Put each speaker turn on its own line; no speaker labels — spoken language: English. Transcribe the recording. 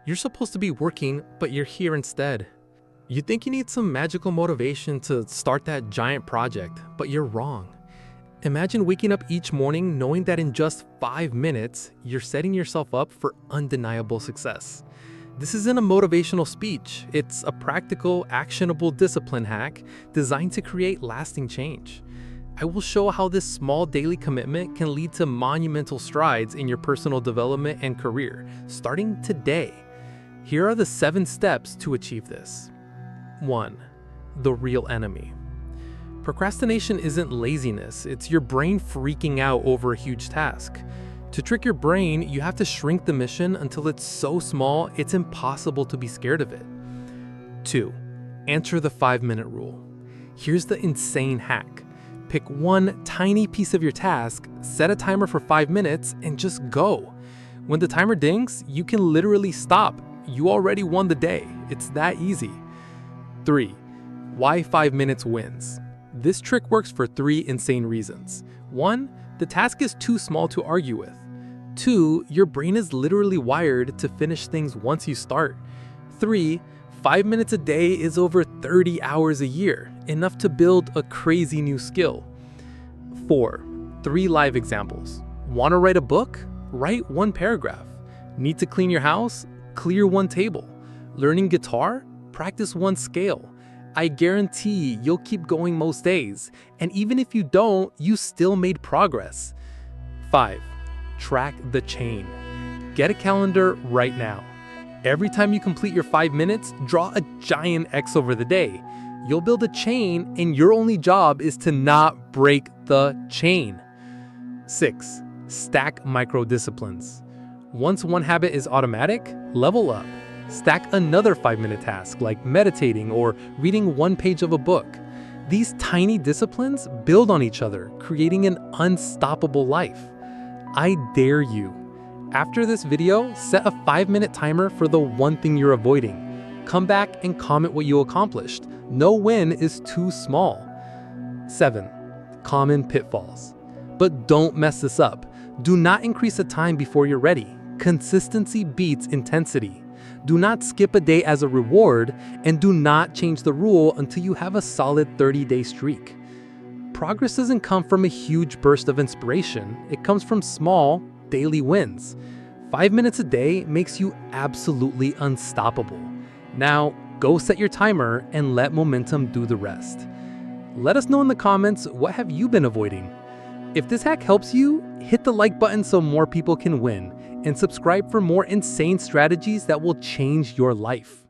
You're supposed to be working, but you're here instead. You think you need some magical motivation to start that giant project, but you're wrong. Imagine waking up each morning knowing that in just 5 minutes, you're setting yourself up for undeniable success. This isn't a motivational speech, it's a practical, actionable discipline hack designed to create lasting change. I will show how this small daily commitment can lead to monumental strides in your personal development and career, starting today. Here are the 7 steps to achieve this. 1. The real enemy. Procrastination isn't laziness, it's your brain freaking out over a huge task. To trick your brain, you have to shrink the mission until it's so small it's impossible to be scared of it. 2. Answer the 5-minute rule. Here's the insane hack. Pick one tiny piece of your task, set a timer for 5 minutes, and just go. When the timer dings, you can literally stop. You already won the day. It's that easy. 3. Why 5 minutes wins. This trick works for 3 insane reasons. 1. The task is too small to argue with. 2. Your brain is literally wired to finish things once you start. 3. 5 minutes a day is over 30 hours a year, enough to build a crazy new skill. 4. 3 live examples. Want to write a book? Write 1 paragraph. Need to clean your house? Clear 1 table. Learning guitar? Practice 1 scale. I guarantee you'll keep going most days, and even if you don't, you still made progress. 5. Track the chain. Get a calendar right now. Every time you complete your 5 minutes, draw a giant X over the day. You'll build a chain, and your only job is to not break the chain. 6. Stack micro disciplines. Once one habit is automatic, level up. Stack another 5-minute task like meditating or reading 1 page of a book. These tiny disciplines build on each other, creating an unstoppable life. I dare you. After this video, set a 5-minute timer for the one thing you're avoiding. Come back and comment what you accomplished. No win is too small. 7. Common pitfalls. But don't mess this up. Do not increase the time before you're ready. Consistency beats intensity. Do not skip a day as a reward, and do not change the rule until you have a solid 30-day streak. Progress doesn't come from a huge burst of inspiration, it comes from small, daily wins. 5 minutes a day makes you absolutely unstoppable. Now, go set your timer and let momentum do the rest. Let us know in the comments, what have you been avoiding? If this hack helps you, hit the like button so more people can win, and subscribe for more insane strategies that will change your life.